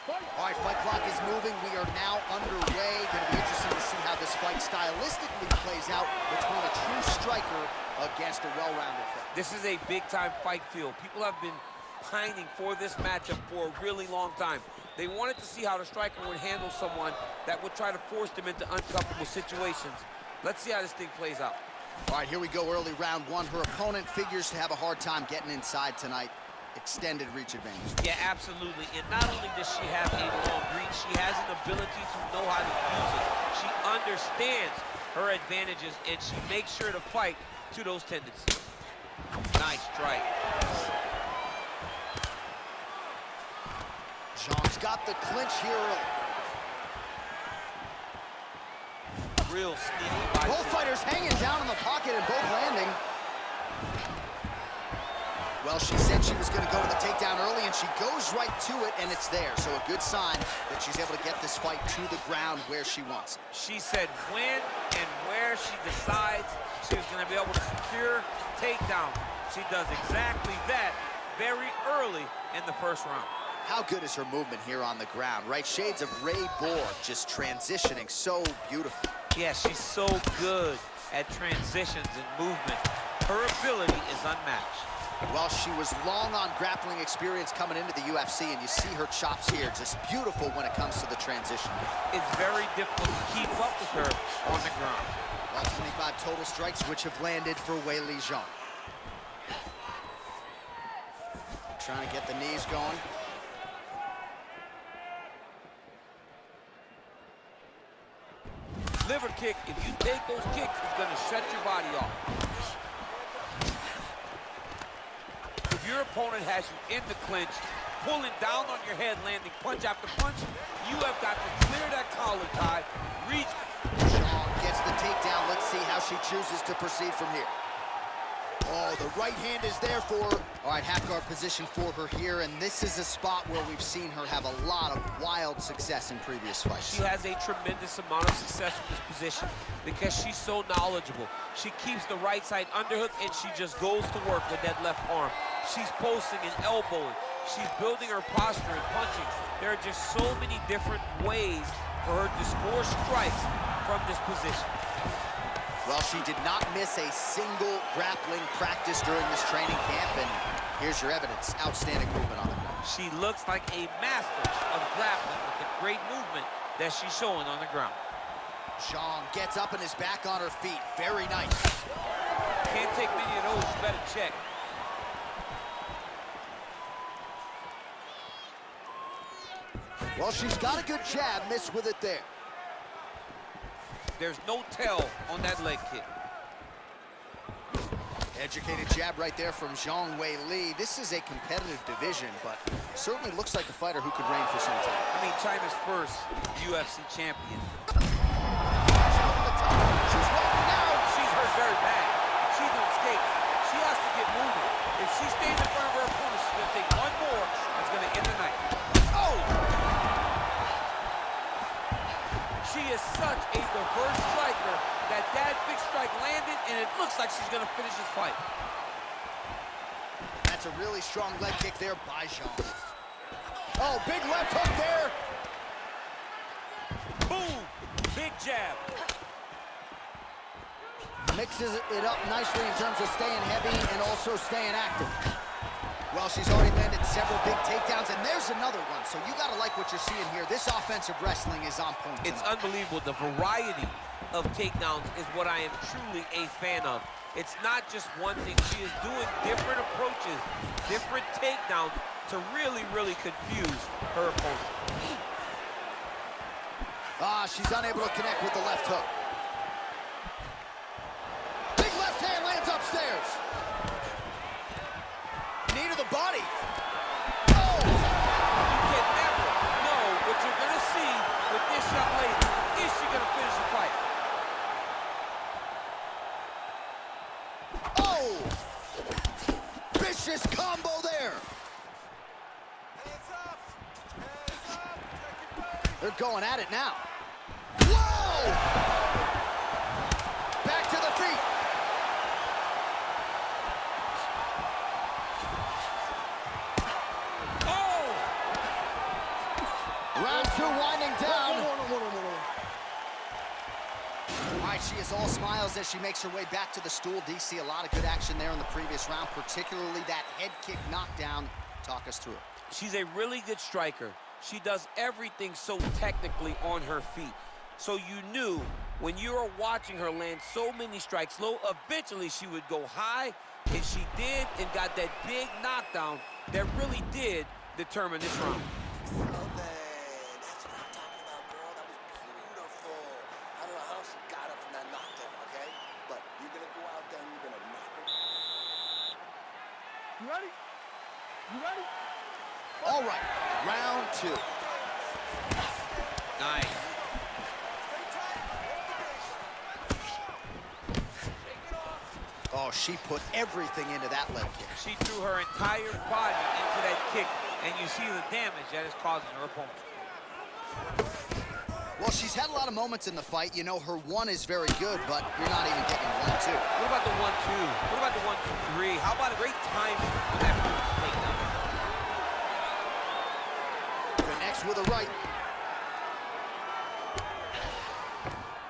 All right, fight clock is moving. We are now underway. Going to be interesting to see how this fight stylistically plays out between a true striker against a well-rounded fighter. This is a big-time fight field. People have been pining for this matchup for a really long time. They wanted to see how the striker would handle someone that would try to force them into uncomfortable situations. Let's see how this thing plays out. All right, here we go, early round one. Her opponent figures to have a hard time getting inside tonight. Extended reach advantage. Yeah, absolutely. And not only does she have a long reach, she has an ability to know how to use it. She understands her advantages, and she makes sure to fight to those tendencies. Nice strike. Zhang's got the clinch here early. Real sneaky by both fighters hanging down in the pocket and both landing. Well, she said she was going to go to the takedown early, and she goes right to it, and it's there. So a good sign that she's able to get this fight to the ground where she wants it. She said when and where she decides she was going to be able to secure takedown. She does exactly that very early in the first round. How good is her movement here on the ground, right? Shades of Ray Borg, just transitioning so beautiful. Yeah, she's so good at transitions and movement. Her ability is unmatched. Well, she was long on grappling experience coming into the UFC, and you see her chops here, just beautiful when it comes to the transition. It's very difficult to keep up with her on the ground. Well, 25 total strikes, which have landed for Weili Zhang. Trying to get the knees going. Liver kick, if you take those kicks, it's going to shut your body off. If your opponent has you in the clinch, pulling down on your head, landing punch after punch, you have got to clear that collar tie, reach. Zhang gets the takedown. Let's see how she chooses to proceed from here. Oh, the right hand is there for her. All right, half guard position for her here, and this is a spot where we've seen her have a lot of wild success in previous fights. She has a tremendous amount of success with this position because she's so knowledgeable. She keeps the right side underhook, and she just goes to work with that left arm. She's posting and elbowing. She's building her posture and punching. There are just so many different ways for her to score strikes from this position. Well, she did not miss a single grappling practice during this training camp, and here's your evidence. Outstanding movement on the ground. She looks like a master of grappling with the great movement that she's showing on the ground. Zhang gets up and is back on her feet. Very nice. Can't take many of those, you better check. Well, she's got a good jab, missed with it there. There's no tell on that leg kick. Educated jab right there from Zhang Weili. This is a competitive division, but certainly looks like a fighter who could reign for some time. I mean, China's first UFC champion. She's walking out. She's hurt very bad. She's on skates. She has to get moving. If she stays in front of her opponent, she's going to take one more. That's going to end the night. Oh! She is such a diverse striker that big strike landed, and it looks like she's going to finish this fight. That's a really strong leg kick there by Zhang. Oh, big left hook there. Boom! Big jab. Mixes it up nicely in terms of staying heavy and also staying active. Well, she's already landed several big takedowns, and there's another one. So you got to like what you're seeing here. This offensive wrestling is on point tonight. It's unbelievable. The variety of takedowns is what I am truly a fan of. It's not just one thing. She is doing different approaches, different takedowns to really, really confuse her opponent. She's unable to connect with the left hook. Big left hand lands upstairs. Knee to the body. Oh! You can never know what you're going to see with this young lady. Is she going to finish the fight? Oh! Vicious combo there. They're going at it now. Whoa! Back to the feet. Round 2 winding down. All right, she is all smiles as she makes her way back to the stool. DC, a lot of good action there in the previous round, particularly that head kick knockdown. Talk us through it. She's a really good striker. She does everything so technically on her feet. So you knew when you were watching her land so many strikes low, eventually she would go high, and she did, and got that big knockdown that really did determine this round. That's what I'm talking about, girl. That was beautiful. I don't know how she got up from that knockdown, okay? But you're gonna go out there and you're gonna knock her. You ready? You ready? All right, round 2. Nice. Oh, she put everything into that leg kick. She threw her entire body into that kick, and you see the damage that is causing her opponent. Well, she's had a lot of moments in the fight. You know, her 1 is very good, but you're not even getting 1-2. What about the 1-2? What about the 1-2-3? How about a great timing on that takedown? Connects with a right.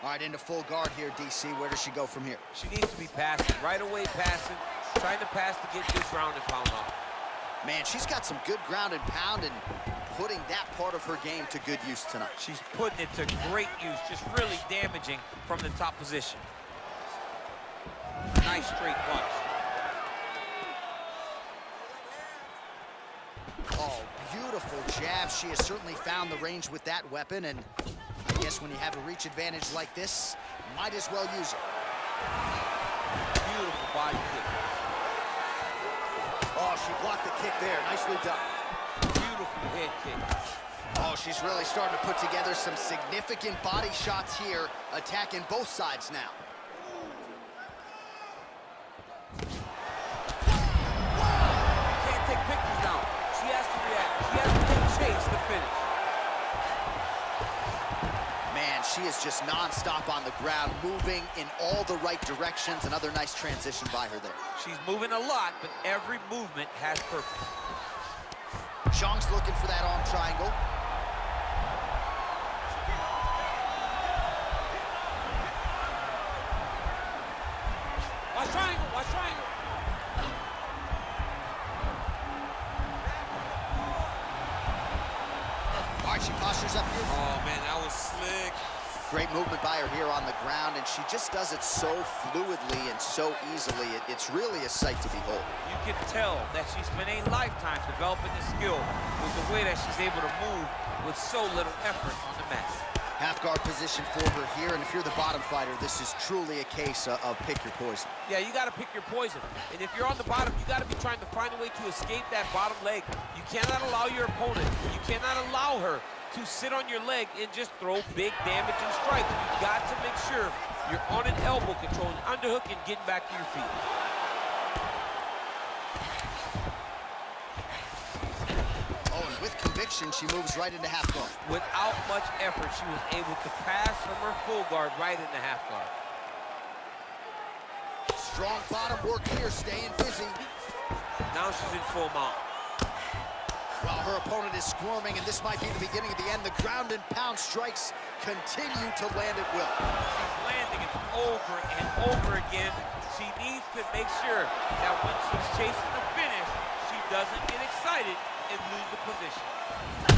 All right, into full guard here, DC. Where does she go from here? She needs to be passing, right away passing, trying to pass to get good ground and pound off. Man, she's got some good ground and pound and putting that part of her game to good use tonight. She's putting it to great use, just really damaging from the top position. Nice straight punch. Oh, beautiful jab. She has certainly found the range with that weapon, and I guess when you have a reach advantage like this, might as well use it. Beautiful body kick. Oh, she blocked the kick there. Nicely done. Beautiful head kick. Oh, she's really starting to put together some significant body shots here, attacking both sides now. Can't take pictures now. She has to react. She has to take chase to finish. Man, she is just nonstop on the ground, moving in all the right directions. Another nice transition by her there. She's moving a lot, but every movement has purpose. Zhang's looking for that arm triangle. Watch triangle, watch triangle. All right, she postures up here. Oh, man, that was slick. Great movement by her here on the ground, and she just does it so fluidly and so easily. It's really a sight to behold. You can tell that she's spent a lifetime developing the skill with the way that she's able to move with so little effort on the mat. Half guard position for her here, and if you're the bottom fighter, this is truly a case of pick your poison. Yeah, you got to pick your poison. And if you're on the bottom, you got to be trying to find a way to escape that bottom leg. You cannot allow your opponent, you cannot allow her to sit on your leg and just throw big damage and strikes. You've got to make sure you're on an elbow, controlling underhook and getting back to your feet. Oh, and with conviction, she moves right into half guard. Without much effort, she was able to pass from her full guard right into half guard. Strong bottom work here, staying busy. Now she's in full mount. While her opponent is squirming, and this might be the beginning of the end, the ground and pound strikes continue to land at will. She's landing it over and over again. She needs to make sure that when she's chasing the finish, she doesn't get excited and lose the position.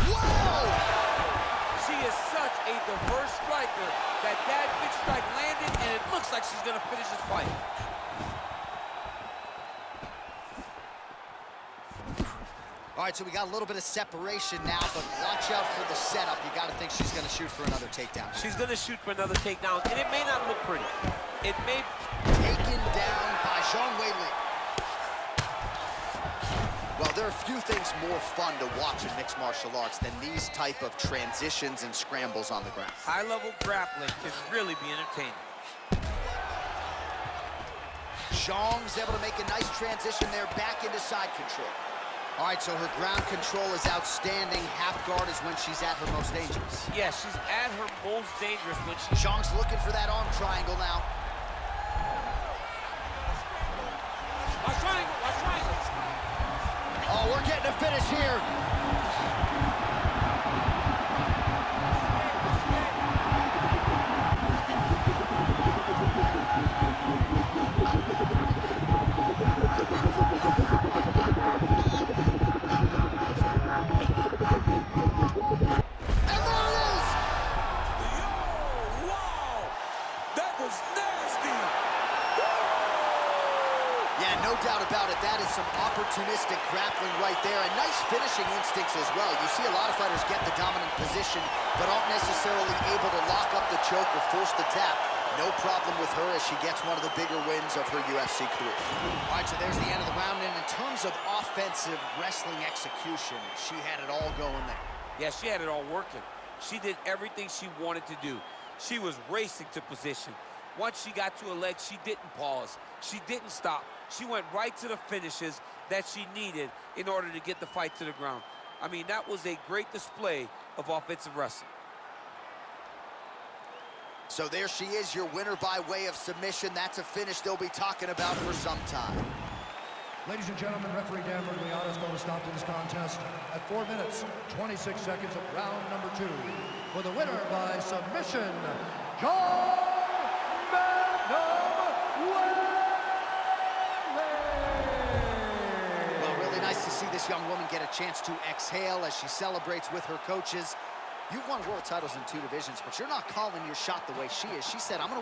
Whoa! She is such a diverse striker that big strike landed, and it looks like she's gonna finish this fight. All right, so we got a little bit of separation now, but watch out for the setup. You got to think she's going to shoot for another takedown. She's gonna shoot for another takedown, and it may not look pretty. It may... Taken down by Zhang Weili. Well, there are few things more fun to watch in mixed martial arts than these type of transitions and scrambles on the ground. High-level grappling can really be entertaining. Zhang's able to make a nice transition there back into side control. All right, so her ground control is outstanding. Half guard is when she's at her most dangerous. Yeah, she's at her most dangerous when she... Zhang's looking for that arm triangle now. Watch triangle, watch triangle. Oh, we're getting a finish here. And there it is! Yo, wow! That was nasty! Yeah, no doubt about it. That is some opportunistic grappling right there, and nice finishing instincts as well. You see a lot of fighters get the dominant position, but aren't necessarily able to lock up the choke or force the tap. No problem with her as she gets one of the bigger wins of her UFC career. All right, so there's the end of the round, and in terms of offensive wrestling execution, she had it all going there. Yeah, she had it all working. She did everything she wanted to do. She was racing to position. Once she got to her legs, she didn't pause. She didn't stop. She went right to the finishes that she needed in order to get the fight to the ground. I mean, that was a great display of offensive wrestling. So there she is, your winner by way of submission. That's a finish they'll be talking about for some time. Ladies and gentlemen, referee Dan Murgliano is going to stop to this contest at 4 minutes, 26 seconds of round number 2. For the winner by submission, John Well, really nice to see this young woman get a chance to exhale as she celebrates with her coaches. You've won world titles in 2 divisions, but you're not calling your shot the way she is. She said, I'm going to